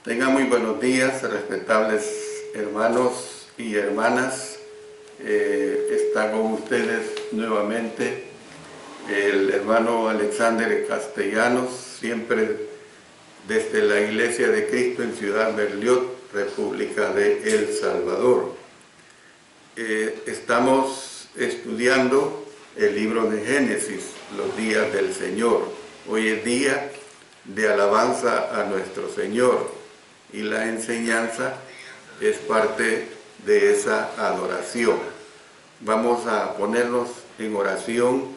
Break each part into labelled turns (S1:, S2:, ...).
S1: Tengan muy buenos días, respetables hermanos y hermanas. Está con ustedes nuevamente el hermano Alexander Castellanos, siempre desde la Iglesia de Cristo en Ciudad Berliot, República de El Salvador. Estamos estudiando el libro de Génesis, los días del Señor. Hoy es día de alabanza a nuestro Señor y la enseñanza es parte de esa adoración. Vamos a ponernos en oración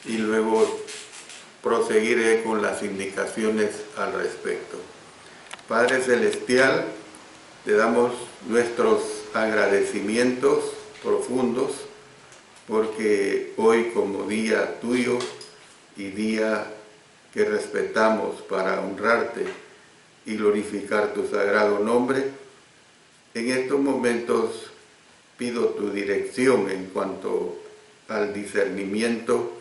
S1: y luego proseguiré con las indicaciones al respecto. Padre Celestial, te damos nuestros agradecimientos profundos porque hoy, como día tuyo y día que respetamos para honrarte y glorificar tu sagrado nombre, en estos momentos pido tu dirección en cuanto al discernimiento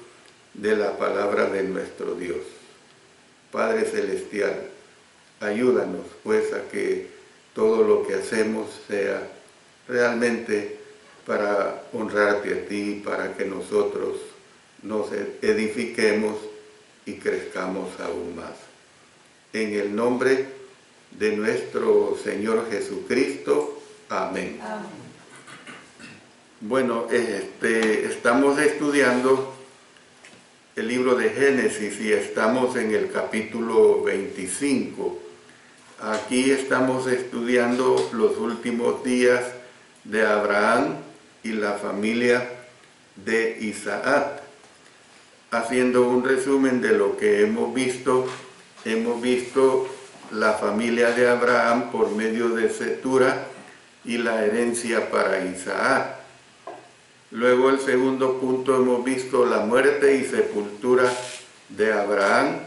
S1: de la palabra de nuestro Dios. Padre Celestial, ayúdanos pues a que todo lo que hacemos sea realmente para honrarte a ti, para que nosotros nos edifiquemos y crezcamos aún más. En el nombre de nuestro Señor Jesucristo. Amén. Amén. Bueno, estamos estudiando el libro de Génesis y estamos en el capítulo 25. Aquí estamos estudiando los últimos días de Abraham y la familia de Isaac. Haciendo un resumen de lo que hemos visto la familia de Abraham por medio de Cetura y la herencia para Isaac. Luego el segundo punto hemos visto la muerte y sepultura de Abraham.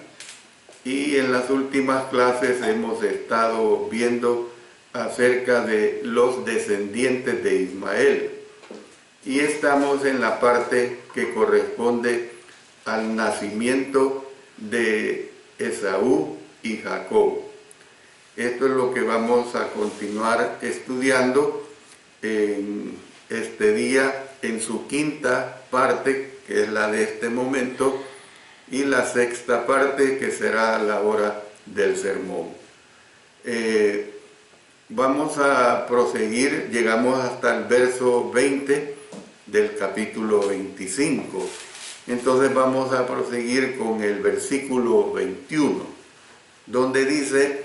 S1: Y en las últimas clases hemos estado viendo acerca de los descendientes de Ismael. Y estamos en la parte que corresponde al nacimiento de Esaú y Jacob. Esto es lo que vamos a continuar estudiando en este día, en su quinta parte, que es la de este momento, y la sexta parte, que será la hora del sermón. Vamos a proseguir, llegamos hasta el verso 20 del capítulo 25. Entonces vamos a proseguir con el versículo 21, donde dice: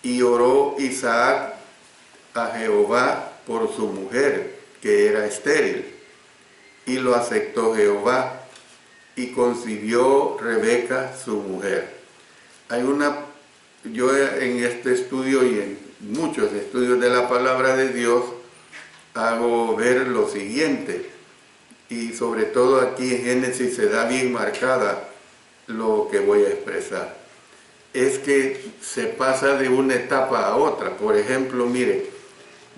S1: y oró Isaac a Jehová por su mujer, que era estéril, y lo aceptó Jehová, y concibió Rebeca su mujer. Yo en este estudio y en muchos estudios de la palabra de Dios hago ver lo siguiente, y sobre todo aquí en Génesis se da bien marcada lo que voy a expresar. Es que se pasa de una etapa a otra. Por ejemplo, mire,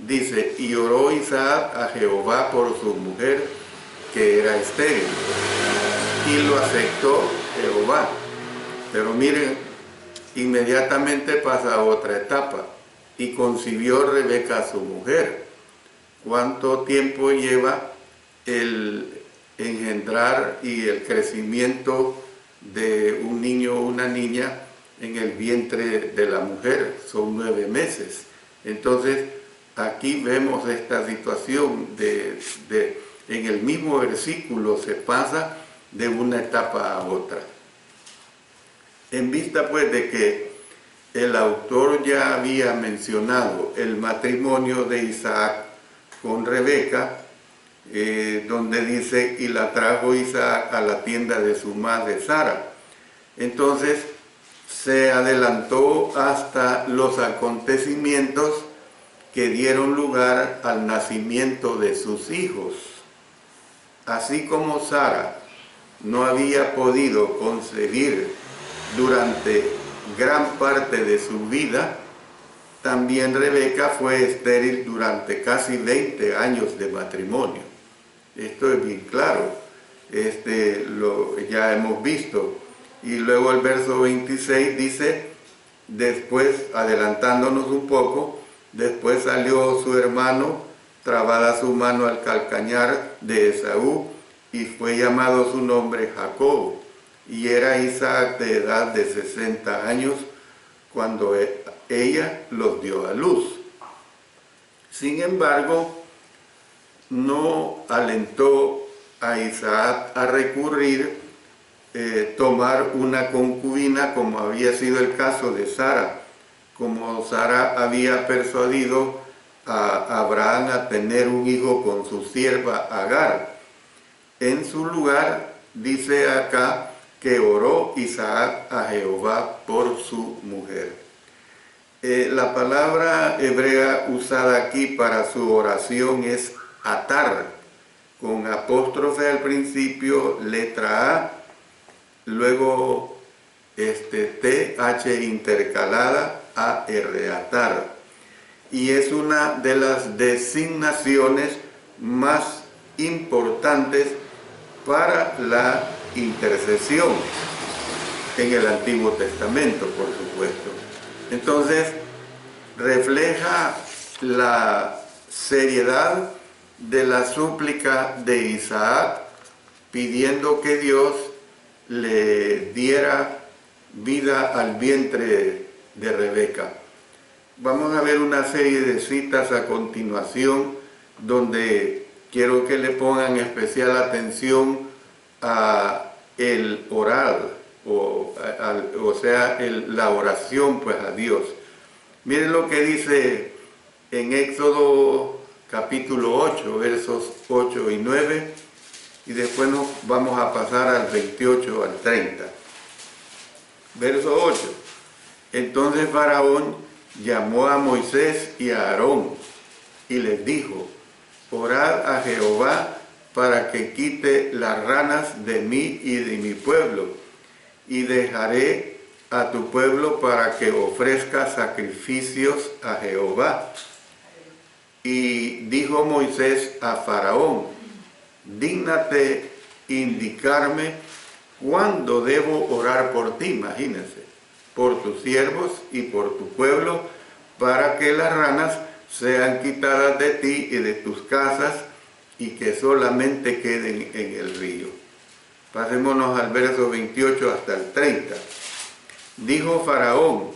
S1: dice: y oró Isaac a Jehová por su mujer, que era estéril, y lo aceptó Jehová. Pero miren, inmediatamente pasa a otra etapa: y concibió Rebeca su mujer. ¿Cuánto tiempo lleva el engendrar y el crecimiento de un niño o una niña en el vientre de la mujer? Son 9 meses. Entonces, aquí vemos esta situación en el mismo versículo se pasa de una etapa a otra. En vista pues de que el autor ya había mencionado el matrimonio de Isaac con Rebeca, donde dice: y la trajo Isaac a la tienda de su madre Sara. Entonces se adelantó hasta los acontecimientos que dieron lugar al nacimiento de sus hijos. Así como Sara no había podido concebir durante gran parte de su vida, también Rebeca fue estéril durante casi 20 años de matrimonio. Esto es bien claro, ya hemos visto. Y luego el verso 26 dice: Después, adelantándonos un poco, después salió su hermano, trabada su mano al calcañar de Esaú, y fue llamado su nombre Jacob. Y era Isaac de edad de 60 años cuando ella los dio a luz. Sin embargo, no alentó a Isaac a recurrir, tomar una concubina como había sido el caso de Sara, como Sara había persuadido a Abraham a tener un hijo con su sierva Agar. En su lugar, dice acá, que oró Isaac a Jehová por su mujer. La palabra hebrea usada aquí para su oración es atar, con apóstrofe al principio, letra A, luego TH intercalada, AR, atar. Y es una de las designaciones más importantes para la intercesión en el Antiguo Testamento, por supuesto. Entonces, refleja la seriedad de la súplica de Isaac, pidiendo que Dios le diera vida al vientre de Rebeca. Vamos a ver una serie de citas a continuación, donde quiero que le pongan especial atención a el oral, la oración pues a Dios. Miren lo que dice en Éxodo capítulo 8, versos 8 y 9, y después nos vamos a pasar al 28 al 30. Verso 8. Entonces Faraón llamó a Moisés y a Aarón y les dijo: orad a Jehová para que quite las ranas de mí y de mi pueblo, y dejaré a tu pueblo para que ofrezca sacrificios a Jehová. Y dijo Moisés a Faraón: dígnate indicarme cuándo debo orar por ti, imagínense, por tus siervos y por tu pueblo, para que las ranas sean quitadas de ti y de tus casas, y que solamente queden en el río. Pasémonos al verso 28 hasta el 30. Dijo Faraón: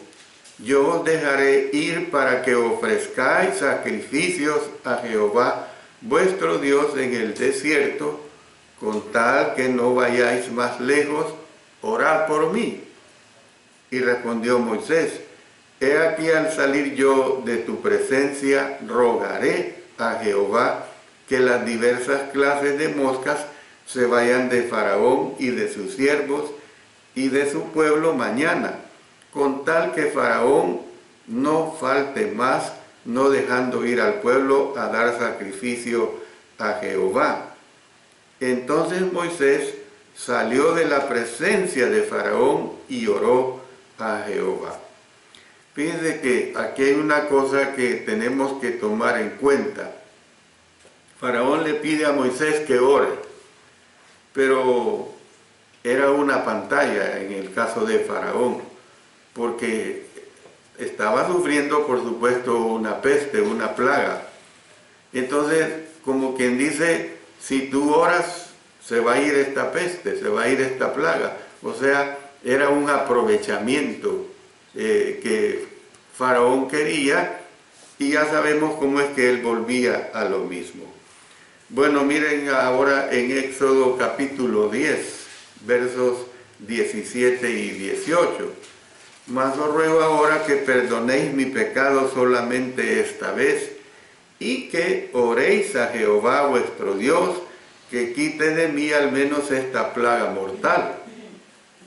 S1: yo os dejaré ir para que ofrezcáis sacrificios a Jehová vuestro Dios en el desierto, con tal que no vayáis más lejos, orad por mí. Y respondió Moisés: he aquí, al salir yo de tu presencia, rogaré a Jehová que las diversas clases de moscas se vayan de Faraón y de sus siervos y de su pueblo mañana, con tal que Faraón no falte más, no dejando ir al pueblo a dar sacrificio a Jehová. Entonces Moisés salió de la presencia de Faraón y oró a Jehová. Fíjense que aquí hay una cosa que tenemos que tomar en cuenta. Faraón le pide a Moisés que ore, pero era una pantalla en el caso de Faraón, porque estaba sufriendo, por supuesto, una peste, una plaga. Entonces, como quien dice, si tú oras, se va a ir esta peste, se va a ir esta plaga. O sea, era un aprovechamiento que Faraón quería, y ya sabemos cómo es que él volvía a lo mismo. Bueno, miren ahora en Éxodo capítulo 10, versos 17 y 18. Mas os ruego ahora que perdonéis mi pecado solamente esta vez, y que oréis a Jehová vuestro Dios, que quite de mí al menos esta plaga mortal.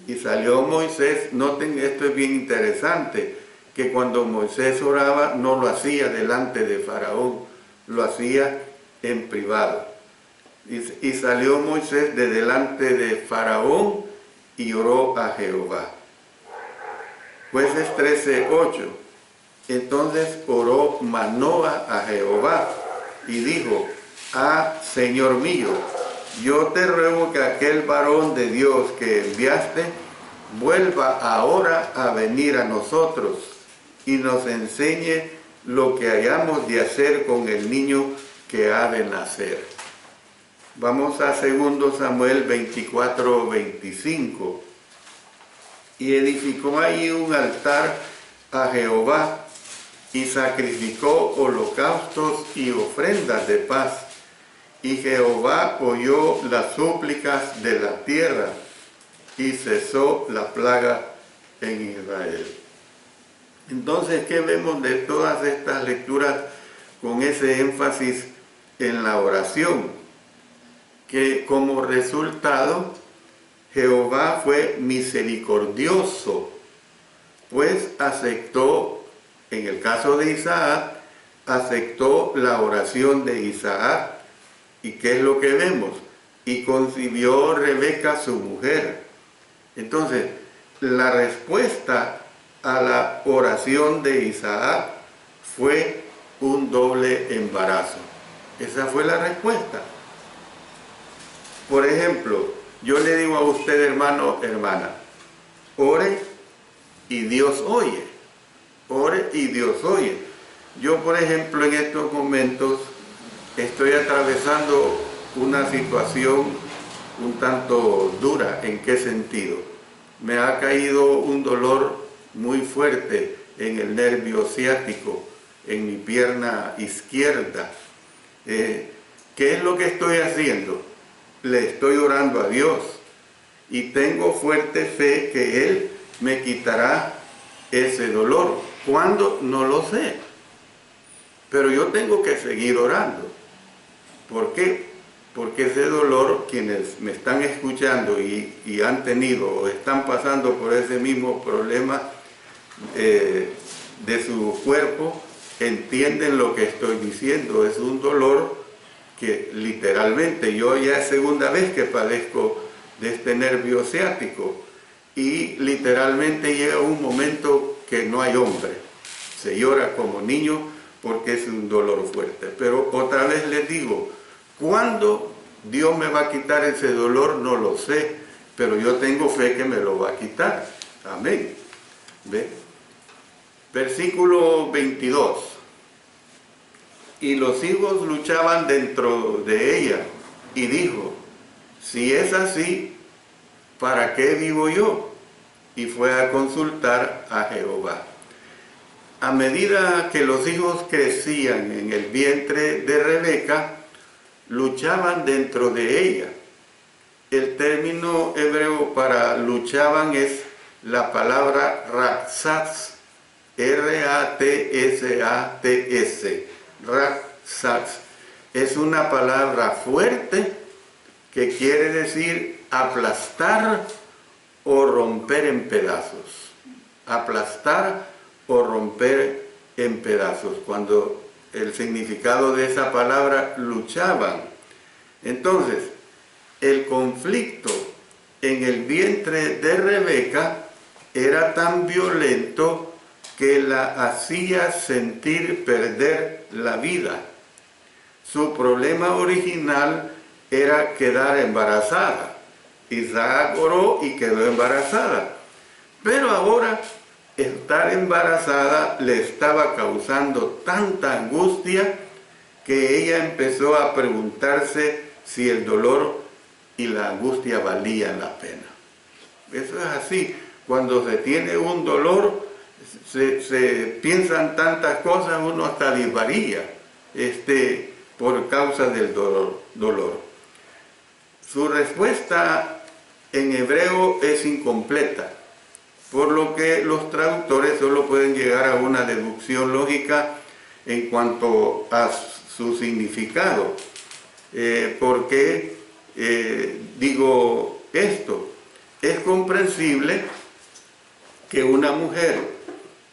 S1: Y salió Moisés, noten, esto es bien interesante, que cuando Moisés oraba no lo hacía delante de Faraón, lo hacía en privado. Y salió Moisés de delante de Faraón y oró a Jehová. Jueces 13:8. Entonces oró Manoa a Jehová y dijo: ah, Señor mío, yo te ruego que aquel varón de Dios que enviaste vuelva ahora a venir a nosotros y nos enseñe lo que hayamos de hacer con el niño que ha de nacer. Vamos a 2 Samuel 24:25. Y edificó allí un altar a Jehová y sacrificó holocaustos y ofrendas de paz. Y Jehová oyó las súplicas de la tierra y cesó la plaga en Israel. Entonces, ¿qué vemos de todas estas lecturas con ese énfasis en la oración? Que como resultado, Jehová fue misericordioso, pues aceptó, en el caso de Isaac, aceptó la oración de Isaac. ¿Y qué es lo que vemos? Y concibió Rebeca su mujer. Entonces, la respuesta a la oración de Isaac fue un doble embarazo. Esa fue la respuesta. Por ejemplo, yo le digo a usted, hermano, hermana, ore y Dios oye. Ore y Dios oye. Yo, por ejemplo, en estos momentos estoy atravesando una situación un tanto dura. ¿En qué sentido? Me ha caído un dolor muy fuerte en el nervio ciático, en mi pierna izquierda. ¿Qué es lo que estoy haciendo? Le estoy orando a Dios y tengo fuerte fe que Él me quitará ese dolor. ¿Cuándo? No lo sé. Pero yo tengo que seguir orando. ¿Por qué? Porque ese dolor, quienes me están escuchando y han tenido o están pasando por ese mismo problema de su cuerpo, entienden lo que estoy diciendo. Es un dolor que literalmente, yo ya es segunda vez que padezco de este nervio ciático y literalmente llega un momento que no hay hombre. Se llora como niño porque es un dolor fuerte. Pero otra vez les digo, ¿cuándo Dios me va a quitar ese dolor? No lo sé, pero yo tengo fe que me lo va a quitar. Amén. ¿Ve? Versículo 22. Y los hijos luchaban dentro de ella, y dijo, si es así, ¿para qué vivo yo? Y fue a consultar a Jehová. A medida que los hijos crecían en el vientre de Rebeca, luchaban dentro de ella. El término hebreo para luchaban es la palabra ratsatz, R-A-T-S-A-T-S, ratsatz. Es una palabra fuerte que quiere decir aplastar o romper en pedazos. Aplastar o romper en pedazos. Cuando el significado de esa palabra luchaban. Entonces, el conflicto en el vientre de Rebeca era tan violento que la hacía sentir perder la vida. Su problema original era quedar embarazada. Isaac oró y quedó embarazada. Pero ahora estar embarazada le estaba causando tanta angustia que ella empezó a preguntarse si el dolor y la angustia valían la pena. Eso es así. Cuando se tiene un dolor, se piensan tantas cosas, uno hasta desvaría por causa del dolor. Su respuesta en hebreo es incompleta, por lo que los traductores solo pueden llegar a una deducción lógica en cuanto a su significado. ¿Por qué digo esto? Es comprensible que una mujer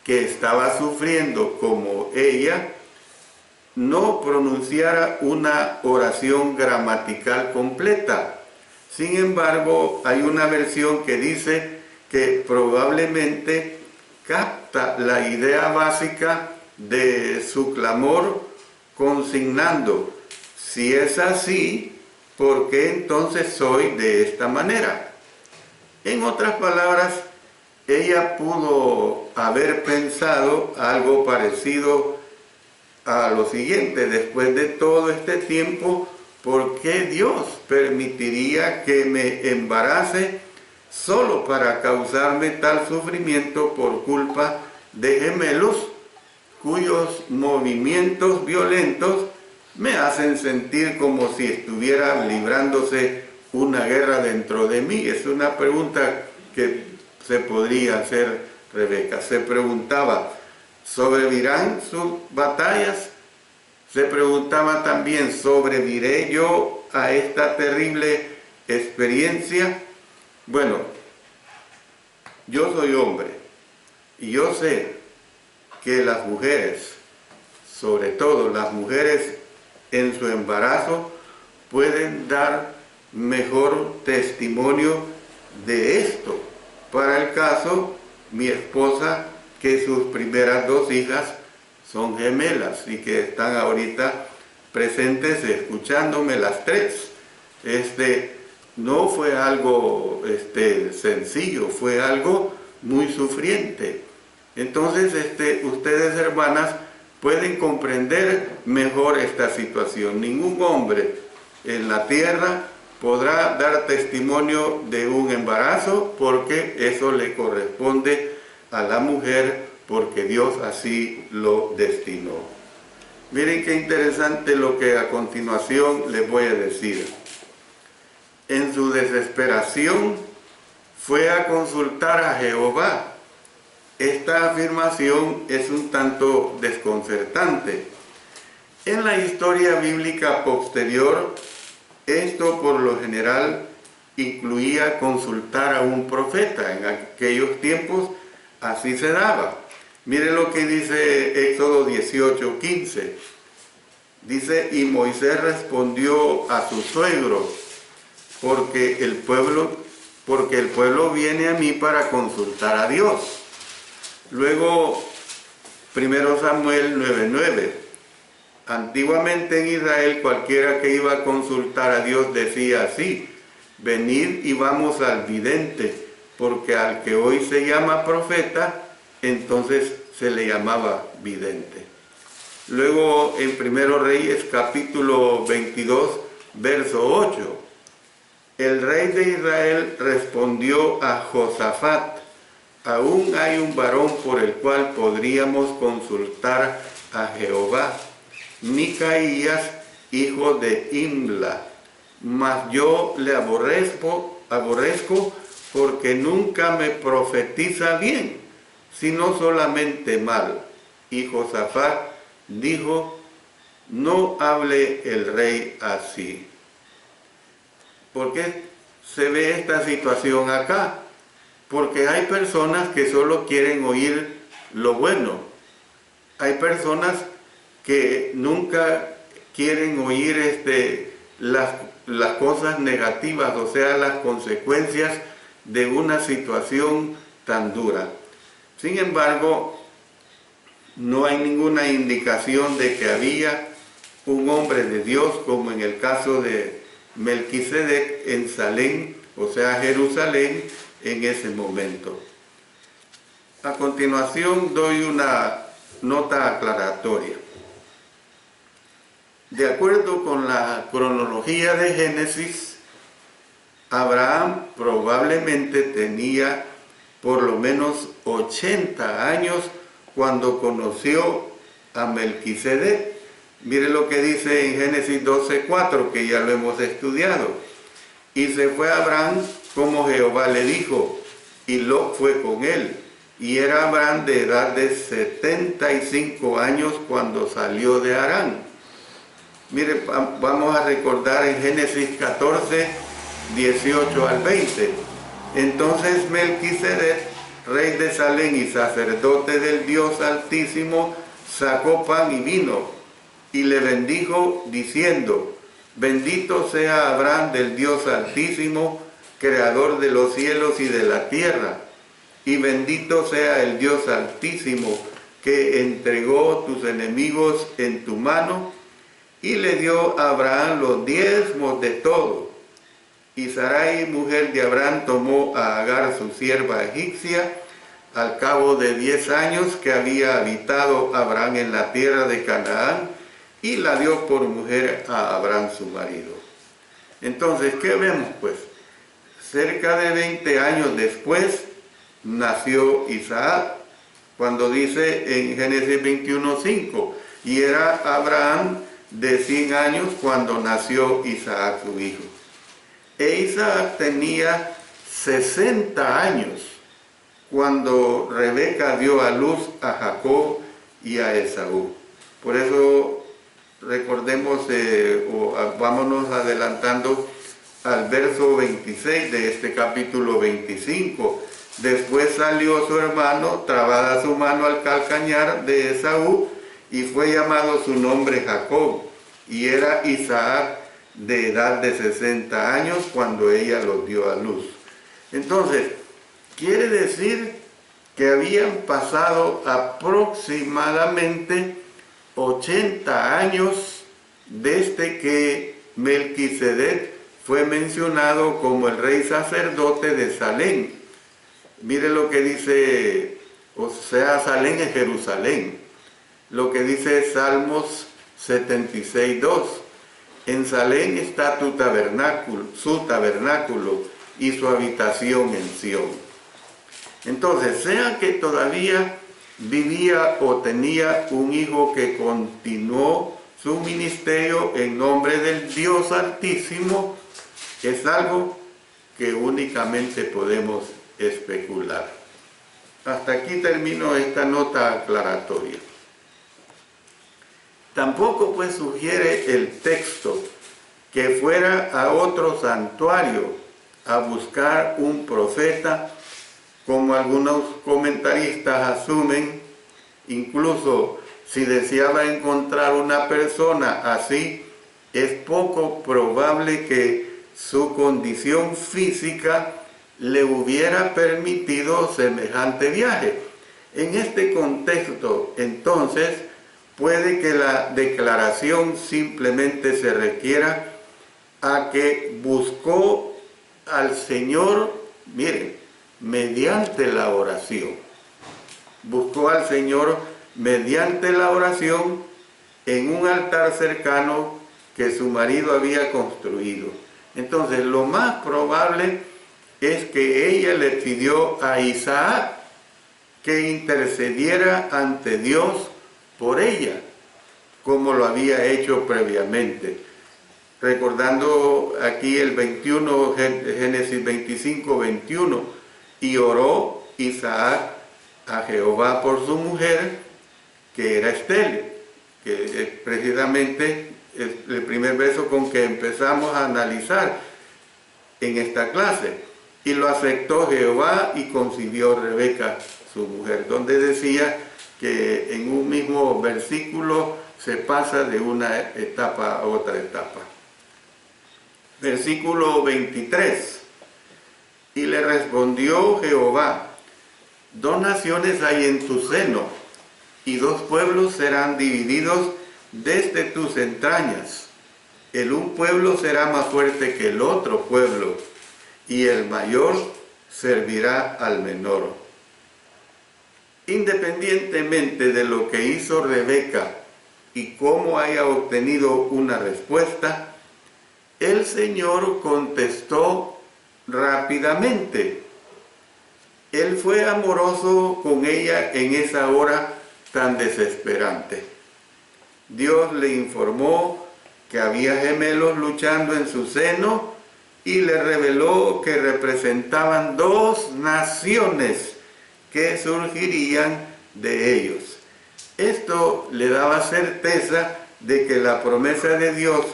S1: que estaba sufriendo como ella no pronunciara una oración gramatical completa. Sin embargo, hay una versión que dice que probablemente capta la idea básica de su clamor consignando, si es así, ¿por qué entonces soy de esta manera? En otras palabras, ella pudo haber pensado algo parecido a lo siguiente: después de todo este tiempo, ¿por qué Dios permitiría que me embarace solo para causarme tal sufrimiento por culpa de gemelos cuyos movimientos violentos me hacen sentir como si estuviera librándose una guerra dentro de mí? Es una pregunta que se podría hacer Rebeca. Se preguntaba, ¿sobrevivirán sus batallas? Se preguntaba también, ¿sobreviviré yo a esta terrible experiencia? Bueno, yo soy hombre y yo sé que las mujeres, sobre todo las mujeres en su embarazo, pueden dar mejor testimonio de esto. Para el caso, mi esposa, que sus primeras 2 hijas son gemelas y que están ahorita presentes escuchándome las 3. No fue algo sencillo, fue algo muy sufriente. Entonces, ustedes, hermanas, pueden comprender mejor esta situación. Ningún hombre en la tierra podrá dar testimonio de un embarazo, porque eso le corresponde a la mujer, porque Dios así lo destinó. Miren qué interesante lo que a continuación les voy a decir. En su desesperación fue a consultar a Jehová. Esta afirmación es un tanto desconcertante. En la historia bíblica posterior, esto por lo general incluía consultar a un profeta. En aquellos tiempos así se daba. Mire lo que dice Éxodo 18:15. Dice, y Moisés respondió a su suegro, porque el pueblo viene a mí para consultar a Dios. Luego, 1 Samuel 9:9. Antiguamente en Israel, cualquiera que iba a consultar a Dios decía así: venid y vamos al vidente, porque al que hoy se llama profeta, entonces se le llamaba vidente. Luego en 1 Reyes capítulo 22, verso 8, el rey de Israel respondió a Josafat: aún hay un varón por el cual podríamos consultar a Jehová, Micaías, hijo de Imla, mas yo le aborrezco porque nunca me profetiza bien, sino solamente mal. Y Josafat dijo: no hable el rey así. ¿Por qué se ve esta situación acá? Porque hay personas que solo quieren oír lo bueno. Hay personas que nunca quieren oír las cosas negativas, o sea, las consecuencias de una situación tan dura. Sin embargo, no hay ninguna indicación de que había un hombre de Dios, como en el caso de Melquisedec en Salem, o sea, Jerusalén, en ese momento. A continuación doy una nota aclaratoria. De acuerdo con la cronología de Génesis, Abraham probablemente tenía por lo menos 80 años cuando conoció a Melquisedec. Mire lo que dice en Génesis 12:4, que ya lo hemos estudiado. Y se fue Abraham como Jehová le dijo, y Lot fue con él. Y era Abraham de edad de 75 años cuando salió de Harán. Mire, vamos a recordar en Génesis 14, 18 al 20. Entonces Melquisedec, rey de Salem y sacerdote del Dios Altísimo, sacó pan y vino, y le bendijo diciendo: bendito sea Abraham del Dios Altísimo, creador de los cielos y de la tierra, y bendito sea el Dios Altísimo, que entregó tus enemigos en tu mano. Y le dio a Abraham los diezmos de todo. Y Sarai, mujer de Abraham, tomó a Agar, su sierva egipcia, al cabo de 10 años que había habitado Abraham en la tierra de Canaán, y la dio por mujer a Abraham su marido. Entonces, ¿qué vemos pues? Cerca de 20 años después nació Isaac, cuando dice en Génesis 21:5, y era Abraham de 100 años cuando nació Isaac su hijo. E Isaac tenía 60 años cuando Rebeca dio a luz a Jacob y a Esaú. Por eso recordemos, vámonos adelantando al verso 26 de este capítulo 25. Después salió su hermano, trabada su mano al calcañar de Esaú, y fue llamado su nombre Jacob, y era Isaac de edad de 60 años cuando ella los dio a luz. Entonces, quiere decir que habían pasado aproximadamente 80 años desde que Melquisedec fue mencionado como el rey sacerdote de Salem. Mire lo que dice, o sea, Salem es Jerusalén. Lo que dice Salmos 76:2. En Salem está su tabernáculo y su habitación en Sión. Entonces, sea que todavía vivía o tenía un hijo que continuó su ministerio en nombre del Dios Altísimo, es algo que únicamente podemos especular. Hasta aquí termino esta nota aclaratoria. Tampoco pues sugiere el texto que fuera a otro santuario a buscar un profeta, como algunos comentaristas asumen. Incluso si deseaba encontrar una persona así, es poco probable que su condición física le hubiera permitido semejante viaje. En este contexto, entonces, puede que la declaración simplemente se refiera a que buscó al Señor, miren, mediante la oración. Buscó al Señor mediante la oración en un altar cercano que su marido había construido. Entonces, lo más probable es que ella le pidió a Isaac que intercediera ante Dios por ella, como lo había hecho previamente. Recordando aquí el 21, Génesis 25:21, y oró Isaac a Jehová por su mujer, que era estéril, que es precisamente el primer verso con que empezamos a analizar en esta clase. Y lo aceptó Jehová y concibió Rebeca, su mujer, donde decía que en un mismo versículo se pasa de una etapa a otra etapa. Versículo 23. Y le respondió Jehová: 2 naciones hay en tu seno, y 2 pueblos serán divididos desde tus entrañas. El un pueblo será más fuerte que el otro pueblo, y el mayor servirá al menor. Independientemente de lo que hizo Rebeca y cómo haya obtenido una respuesta, el Señor contestó rápidamente. Él fue amoroso con ella en esa hora tan desesperante. Dios le informó que había gemelos luchando en su seno y le reveló que representaban 2 naciones que surgirían de ellos. Esto le daba certeza de que la promesa de Dios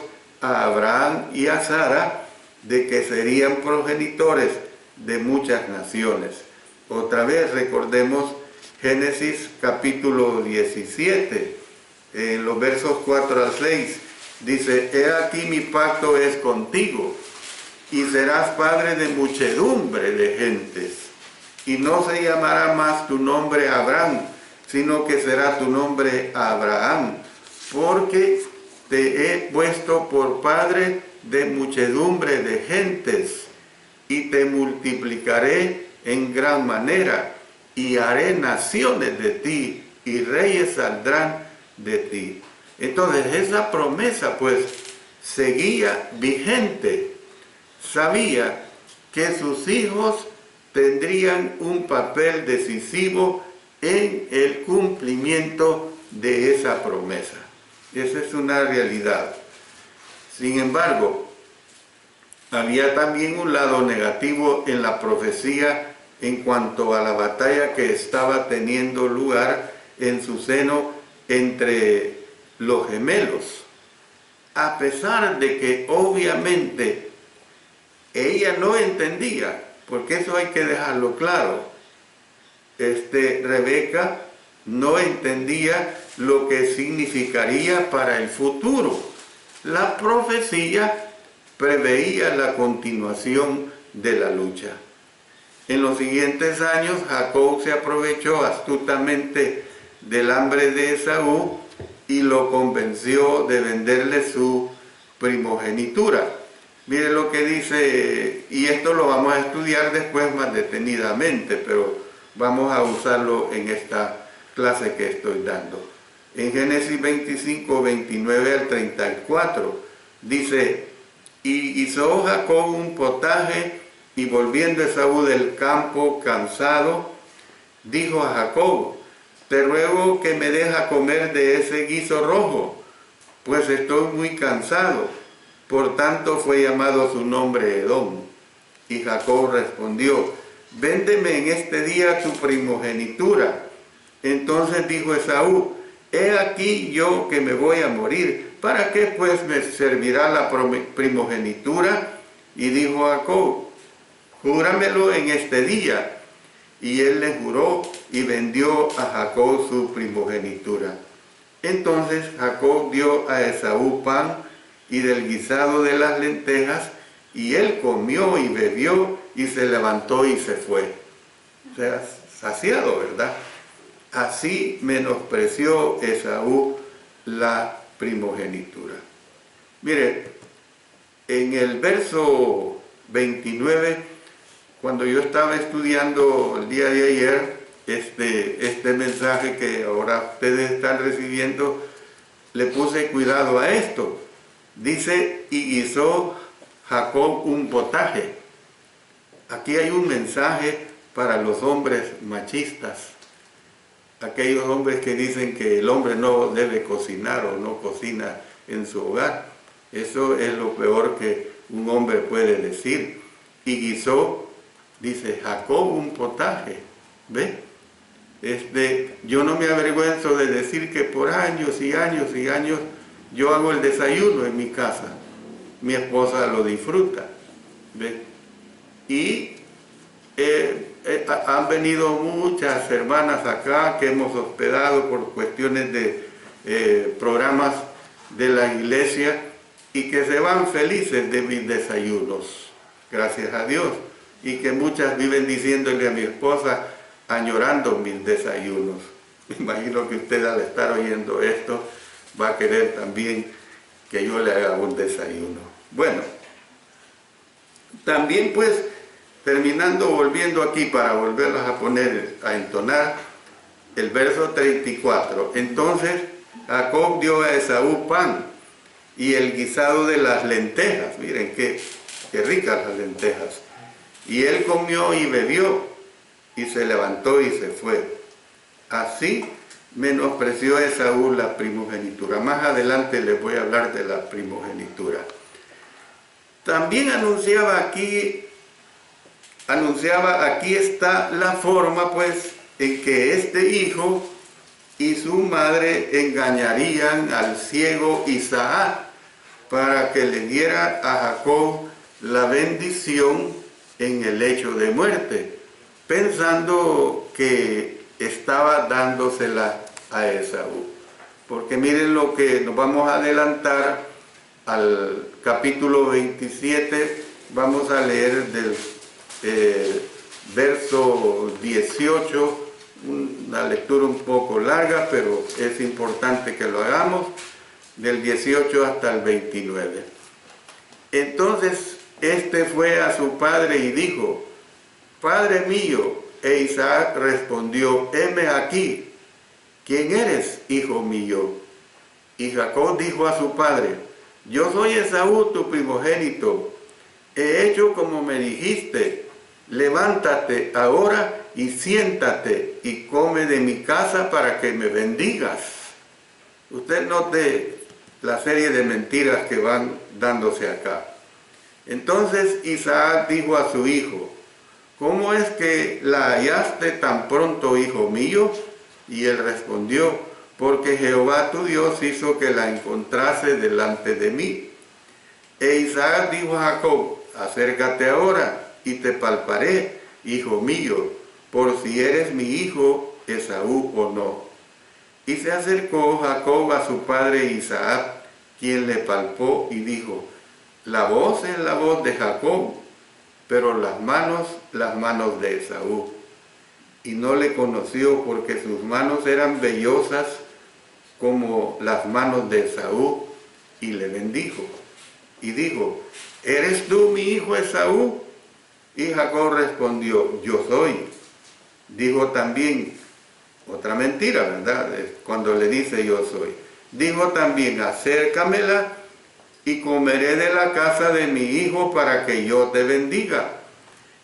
S1: a Abraham y a Sara de que serían progenitores de muchas naciones. Otra vez recordemos Génesis capítulo 17, en los versos 4 al 6, dice: he aquí mi pacto es contigo, y serás padre de muchedumbre de gentes, y no se llamará más tu nombre Abraham, sino que será tu nombre Abraham, porque te he puesto por padre de muchedumbre de gentes, y te multiplicaré en gran manera, y haré naciones de ti, y reyes saldrán de ti. Entonces esa promesa pues seguía vigente. Sabía que sus hijos tendrían un papel decisivo en el cumplimiento de esa promesa. Esa es una realidad. Sin embargo, había también un lado negativo en la profecía en cuanto a la batalla que estaba teniendo lugar en su seno entre los gemelos. A pesar de que obviamente ella no entendía, porque eso hay que dejarlo claro, Rebeca no entendía lo que significaría para el futuro. La profecía preveía la continuación de la lucha. En los siguientes años, Jacob se aprovechó astutamente del hambre de Esaú y lo convenció de venderle su primogenitura. Mire lo que dice, y esto lo vamos a estudiar después más detenidamente, pero vamos a usarlo en esta clase que estoy dando. En Génesis 25, 29 al 34, dice: y hizo Jacob un potaje, y volviendo Esaú del campo cansado, dijo a Jacob: te ruego que me dejes comer de ese guiso rojo, pues estoy muy cansado. Por tanto fue llamado su nombre Edom. Y Jacob respondió: véndeme en este día tu primogenitura. Entonces dijo Esaú: he aquí yo que me voy a morir, ¿para qué pues me servirá la primogenitura? Y dijo Jacob: júramelo en este día. Y él le juró y vendió a Jacob su primogenitura. Entonces Jacob dio a Esaú pan y del guisado de las lentejas, y él comió y bebió y se levantó y se fue. O sea, saciado, ¿verdad? Así menospreció Esaú la primogenitura. Mire, en el verso 29, cuando yo estaba estudiando el día de ayer este mensaje que ahora ustedes están recibiendo, le puse cuidado a esto. Dice: y hizo Jacob un potaje. Aquí hay un mensaje para los hombres machistas, aquellos hombres que dicen que el hombre no debe cocinar o no cocina en su hogar. Eso es lo peor que un hombre puede decir. Y guisó, dice, Jacob un potaje. ¿Ve? Yo no me avergüenzo de decir que por años y años y años yo hago el desayuno en mi casa. Mi esposa lo disfruta. ¿Ve? Y han venido muchas hermanas acá que hemos hospedado por cuestiones de programas de la iglesia, y que se van felices de mis desayunos, gracias a Dios, y que muchas viven diciéndole a mi esposa, añorando mis desayunos. Me imagino que usted, al estar oyendo esto, va a querer también que yo le haga un desayuno. Bueno, también pues, terminando, volviendo aquí para volverlas a poner, a entonar, el verso 34. Entonces Jacob dio a Esaú pan y el guisado de las lentejas. Miren qué ricas las lentejas. Y él comió y bebió, y se levantó y se fue. Así menospreció Esaú la primogenitura. Más adelante les voy a hablar de la primogenitura. También anunciaba aquí está la forma pues en que este hijo y su madre engañarían al ciego Isaac para que le diera a Jacob la bendición en el lecho de muerte, pensando que estaba dándosela a Esaú. Porque miren lo que nos vamos a adelantar al capítulo 27, vamos a leer del verso 18, una lectura un poco larga, pero es importante que lo hagamos, del 18 hasta el 29. Entonces fue a su padre y dijo: Padre mío. E Isaac respondió, heme aquí, ¿quién eres, hijo mío? Y Jacob dijo a su padre, yo soy Esaú, tu primogénito. He hecho como me dijiste, levántate ahora y siéntate y come de mi casa para que me bendigas. Usted note la serie de mentiras que van dándose acá. Entonces Isaac dijo a su hijo, ¿cómo es que la hallaste tan pronto, hijo mío? Y él respondió, porque Jehová tu Dios hizo que la encontrase delante de mí. E Isaac dijo a Jacob, acércate ahora y te palparé, hijo mío, por si eres mi hijo Esaú o no. Y se acercó Jacob a su padre Isaac, quien le palpó y dijo, la voz es la voz de Jacob, pero las manos de Esaú. Y no le conoció porque sus manos eran vellosas como las manos de Esaú, y le bendijo. Y dijo, ¿eres tú mi hijo Esaú? Y Jacob respondió, yo soy. Dijo también, otra mentira, ¿verdad? Cuando le dice yo soy. Dijo también, acércamela y comeré de la casa de mi hijo para que yo te bendiga.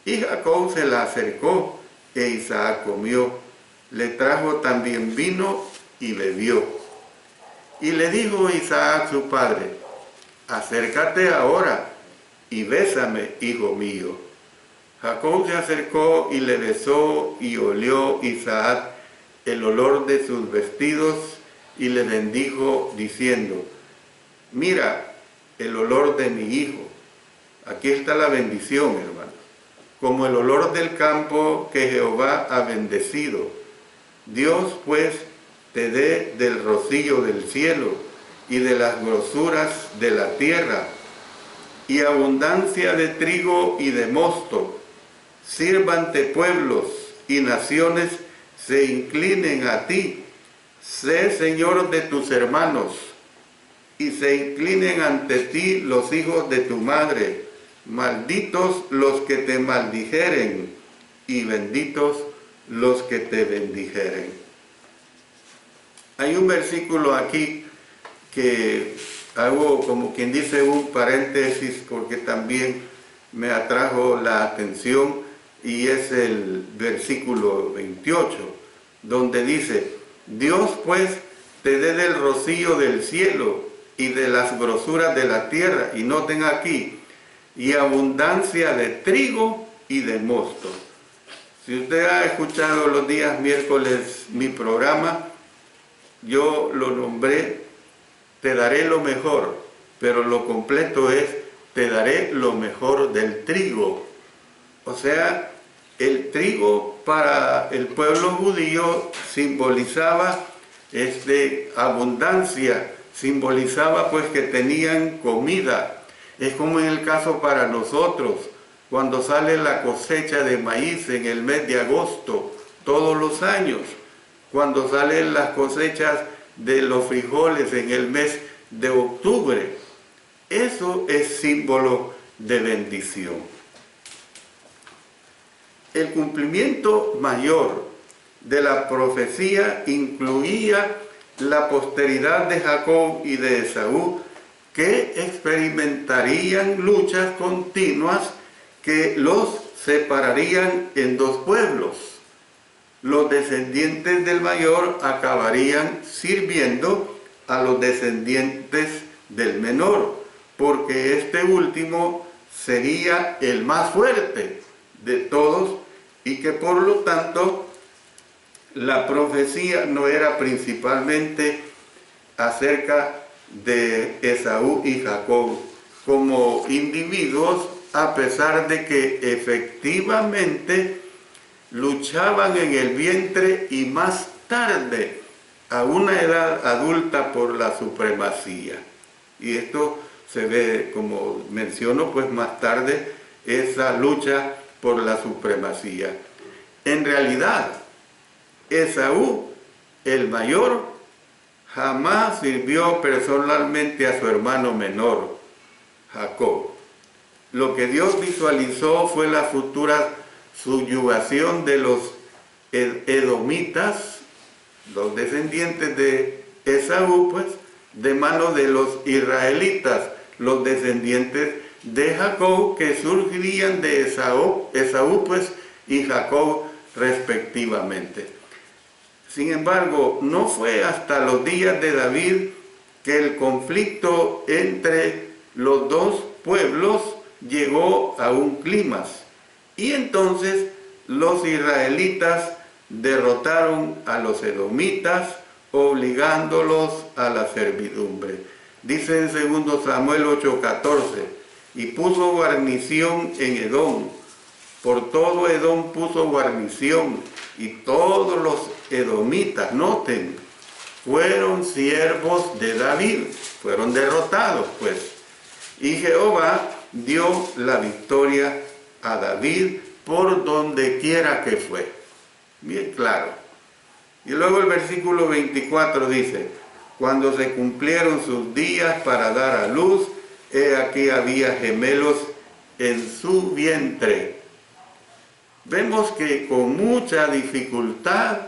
S1: Y Jacob se la acercó e Isaac comió. Le trajo también vino y bebió. Y le dijo Isaac su padre, acércate ahora y bésame, hijo mío. Jacob se acercó y le besó y olió Isaac el olor de sus vestidos y le bendijo diciendo, mira el olor de mi hijo. Aquí está la bendición, hermano. Como el olor del campo que Jehová ha bendecido. Dios pues te dé del rocío del cielo y de las grosuras de la tierra y abundancia de trigo y de mosto. Sírvante pueblos y naciones se inclinen a ti. Sé Señor de tus hermanos y se inclinen ante ti los hijos de tu madre. Malditos los que te maldijeren y benditos los que te bendijeren. Hay un versículo aquí que hago como quien dice un paréntesis porque también me atrajo la atención y es el versículo 28 donde dice, Dios pues te dé del rocío del cielo y de las grosuras de la tierra, y noten aquí, y abundancia de trigo y de mosto. Si usted ha escuchado los días miércoles mi programa, yo lo nombré, te daré lo mejor, pero lo completo es, te daré lo mejor del trigo. O sea, el trigo para el pueblo judío simbolizaba abundancia, simbolizaba pues que tenían comida. Es como en el caso para nosotros, cuando sale la cosecha de maíz en el mes de agosto, todos los años, cuando salen las cosechas de los frijoles en el mes de octubre. Eso es símbolo de bendición. El cumplimiento mayor de la profecía incluía la posteridad de Jacob y de Esaú, que experimentarían luchas continuas que los separarían en dos pueblos. Los descendientes del mayor acabarían sirviendo a los descendientes del menor, porque este último sería el más fuerte de todos y que por lo tanto la profecía no era principalmente acerca de Esaú y Jacob como individuos, a pesar de que efectivamente luchaban en el vientre y más tarde a una edad adulta por la supremacía. Y esto se ve, como menciono, pues más tarde esa lucha por la supremacía. En realidad, Esaú, el mayor, jamás sirvió personalmente a su hermano menor, Jacob. Lo que Dios visualizó fue las futuras subyugación de los edomitas, los descendientes de Esaú, pues, de mano de los israelitas, los descendientes de Jacob, que surgirían de Esaú, pues, y Jacob respectivamente. Sin embargo, no fue hasta los días de David que el conflicto entre los dos pueblos llegó a un clímax. Y entonces los israelitas derrotaron a los edomitas, obligándolos a la servidumbre. Dice en 2 Samuel 8:14, y puso guarnición en Edom. Por todo Edom puso guarnición, y todos los edomitas, noten, fueron siervos de David, fueron derrotados, pues. Y Jehová dio la victoria a David por donde quiera que fue. Bien claro. Y luego el versículo 24 dice, cuando se cumplieron sus días para dar a luz, he aquí había gemelos en su vientre. Vemos que con mucha dificultad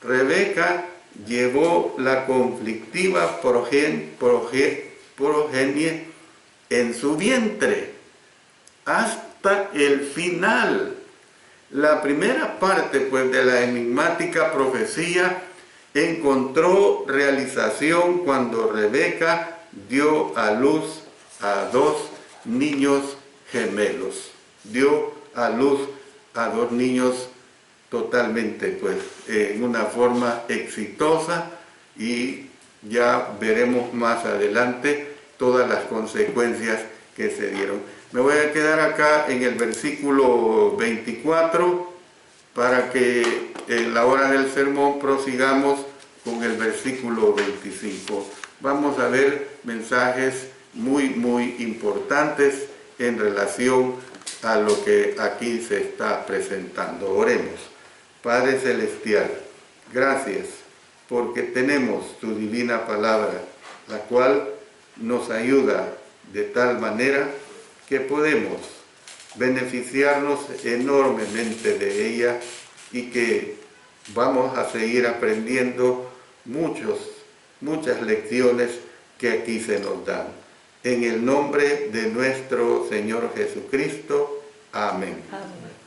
S1: Rebeca llevó la conflictiva progenie en su vientre hasta el final. La primera parte, pues, de la enigmática profecía encontró realización cuando Rebeca dio a luz a 2 niños gemelos. Dio a luz a 2 niños totalmente, pues, en una forma exitosa, y ya veremos más adelante todas las consecuencias que se dieron. Me voy a quedar acá en el versículo 24 para que en la hora del sermón prosigamos con el versículo 25. Vamos a ver mensajes muy importantes en relación a lo que aquí se está presentando. Oremos. Padre Celestial, gracias porque tenemos tu divina palabra, la cual nos ayuda de tal manera que podemos beneficiarnos enormemente de ella, y que vamos a seguir aprendiendo muchas lecciones que aquí se nos dan. En el nombre de nuestro Señor Jesucristo. Amén.
S2: Amén.